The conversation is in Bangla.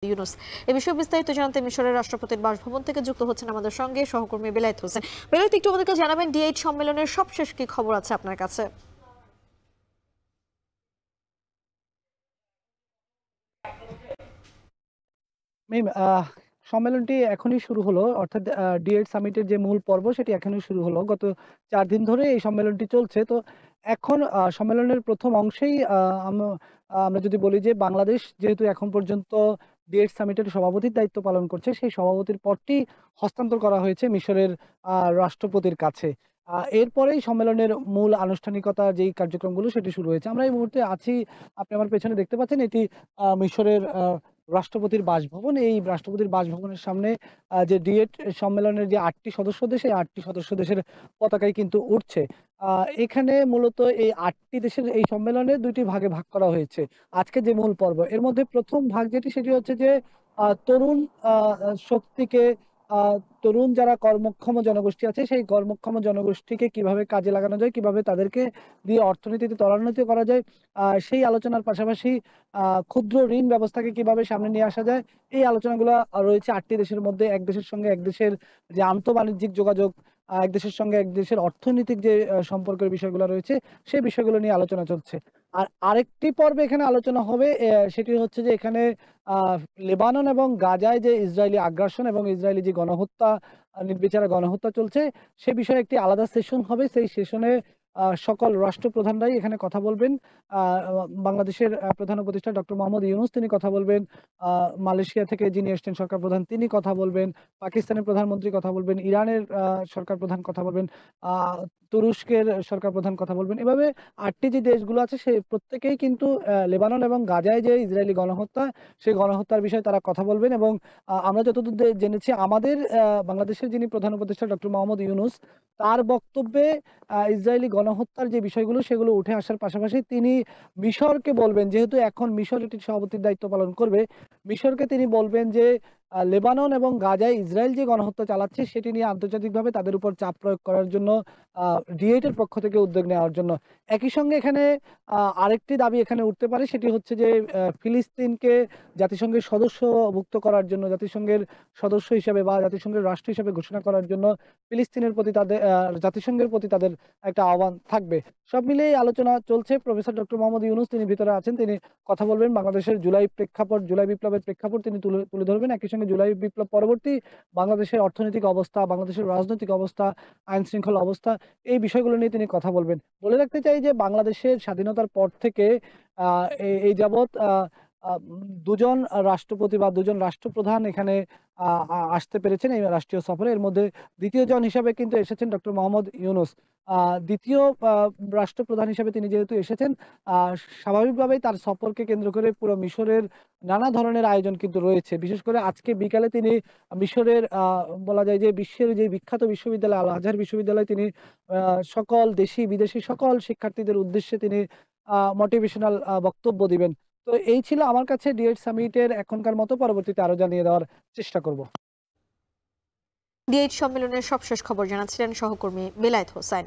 ইউনুস। এ বিষয়ে বিস্তারিত জানতে মিশরের রাষ্ট্রপতির বাসভবন থেকে যুক্ত হচ্ছেন আমাদের সঙ্গে সহকর্মী বেলায়েত হোসেন। বেলায়েত, একটু আমাদেরকে জানাবেন D8 সম্মেলনের সবশেষ কি খবর আছে আপনার কাছে? মিম সম্মেলনটি এখনই শুরু হলো। অর্থাৎ D8 সামিটের যে মূল পর্ব সেটি এখনই শুরু হলো। গত ৪ দিন ধরে এই সম্মেলনটি চলছে। তো এখন সম্মেলনের ১ম অংশেই আমরা যদি বলি যে বাংলাদেশ যেহেতু এখন পর্যন্ত D8 সামিটের সভাপতির দায়িত্ব পালন করছে, সেই সভাপতির পদটি হস্তান্তর করা হয়েছে মিশরের রাষ্ট্রপতির কাছে। এরপরেই সম্মেলনের মূল আনুষ্ঠানিকতা যেই কার্যক্রমগুলো সেটি শুরু হয়েছে। আমরা এই মুহূর্তে আছি, আপনি আমার পেছনে দেখতে পাচ্ছেন, এটি মিশরের রাষ্ট্রপতির বাসভবন। এই রাষ্ট্রপতির বাসভবনের সামনে যে D8 সম্মেলনের যে ৮ টি সদস্য দেশ, এই ৮ টি সদস্য দেশের পতাকাই কিন্তু উঠছে। এখানে মূলত এই ৮ টি দেশের এই সম্মেলনে ২ টি ভাগে ভাগ করা হয়েছে। আজকে যে মূল পর্ব, এর মধ্যে ১ম ভাগ যেটি সেটি হচ্ছে যে তরুণ আ আ শক্তিকে, আ তরুণ যারা কর্মক্ষম জনগোষ্ঠী আছে সেই কর্মক্ষম জনগোষ্ঠীকে কিভাবে কাজে লাগানো যায়, কিভাবে তাদেরকে দিয়ে অর্থনীতিতে ত্বরান্বিত করা যায়, সেই আলোচনার পাশাপাশি আ ক্ষুদ্র ঋণ ব্যবস্থাকে কিভাবে সামনে নিয়ে আসা যায়, এই আলোচনাগুলা রয়েছে ৮ টি দেশের মধ্যে। এক দেশের সঙ্গে এক দেশের যে আন্তঃবাণিজ্যিক যোগাযোগ, এক দেশের সঙ্গে এক দেশের অর্থনৈতিক যে সম্পর্কের বিষয়গুলো রয়েছে, সেই বিষয়গুলো নিয়ে আলোচনা চলছে। আর আরেকটি পর্বে এখানে আলোচনা হবে, সেটি হচ্ছে যে এখানে আ লেবানন এবং গাজায় যে ইসরায়েলি আগ্রাসন এবং ইসরায়েলি যে গণহত্যা, নির্বিচারে গণহত্যা চলছে, সে বিষয়ে একটি আলাদা সেশন হবে। সেই সেশনে সকল রাষ্ট্রপ্রধানরাই এখানে কথা বলবেন। আ বাংলাদেশের প্রধান উপদেষ্টা ডক্টর মোহাম্মদ ইউনূস তিনি কথা বলবেন। আ মালয়েশিয়া থেকে যিনি এসছেন সরকার প্রধান তিনি কথা বলবেন। পাকিস্তানের প্রধানমন্ত্রী কথা বলবেন। ইরানের সরকার প্রধান কথা বলবেন। আ তুরস্কের সরকার প্রধান কথা বলবেন। এভাবে ৮ টি যে দেশগুলো আছে সে প্রত্যেকেই কিন্তু লেবানন এবং গাজায় যে ইসরায়েলি গণহত্যা, সেই গণহত্যার বিষয়ে তারা কথা বলবেন। এবং আমরা যতদূর জেনেছি আমাদের বাংলাদেশের যিনি প্রধান উপদেষ্টা ডক্টর মোহাম্মদ ইউনূস, তার বক্তব্যে ইসরায়েলি গণহত্যার যে বিষয়গুলো সেগুলো উঠে আসার পাশাপাশি তিনি মিশরকে বলবেন, যেহেতু এখন মিশর এটির সভাপতির দায়িত্ব পালন করবে, মিশরকে তিনি বলবেন যে লেবানন এবং গাজায় ইসরায়েল যে গণহত্যা চালাচ্ছে সেটি নিয়ে আন্তর্জাতিকভাবে তাদের উপর চাপ প্রয়োগ করার জন্য D8 এর পক্ষ থেকে উদ্যোগ নেওয়ার জন্য। একই সঙ্গে এখানে আরেকটি দাবি এখানে উঠতে পারে, সেটি হচ্ছে যে ফিলিস্তিনকে জাতিসংঘের সদস্যভুক্ত করার জন্য, জাতিসংঘের সদস্য হিসেবে বা জাতিসংঘের রাষ্ট্র হিসেবে ঘোষণা করার জন্য ফিলিস্তিনের প্রতি তাদের জাতিসংঘের প্রতি তাদের একটা আহ্বান থাকবে। সব মিলিয়ে এই আলোচনা চলছে। প্রফেসর ডক্টর মোহাম্মদ ইউনূস তিনি ভিতরে আছেন। তিনি কথা বলবেন। বাংলাদেশের জুলাই বিপ্লবের প্রেক্ষাপট তিনি তুলে তুলে ধরবেন। একই সঙ্গে জুলাই বিপ্লব পরবর্তী বাংলাদেশের অর্থনৈতিক অবস্থা, বাংলাদেশের রাজনৈতিক অবস্থা, আইন শৃঙ্খলা অবস্থা, এই বিষয়গুলো নিয়ে তিনি কথা বলবেন। বলে রাখতে চাই যে বাংলাদেশের স্বাধীনতার পর থেকে এই যাবৎ ২ জন রাষ্ট্রপতি বা ২ জন রাষ্ট্রপ্রধান এখানে আ আ আসতে পেরেছেন এই রাষ্ট্রীয় সফরে। এর মধ্যে ২য় জন হিসাবে কিন্তু এসেছেন ডক্টর মোহাম্মদ ইউনূস। ২য় রাষ্ট্রপ্রধান হিসেবে তিনি যেহেতু এসেছেন, আ স্বাভাবিকভাবেই তার সফরকে কেন্দ্র করে পুরো মিশরের নানা ধরনের আয়োজন কিন্তু রয়েছে। বিশেষ করে আজকে বিকালে তিনি মিশরের বলা যায় যে বিশ্বের যে বিখ্যাত বিশ্ববিদ্যালয় আল আজহার বিশ্ববিদ্যালয়ে তিনি সকল দেশি বিদেশি সকল শিক্ষার্থীদের উদ্দেশ্যে তিনি মোটিভেশনাল বক্তব্য দিবেন। তো এই ছিল আমার কাছে D8 সামিটের এখনকার মতো। পরবর্তীতে আরো জানিয়ে দেওয়ার চেষ্টা করব। D8 সম্মেলনের সবশেষ খবর জানাচ্ছিলেন সহকর্মী বেলায়েত হোসেন।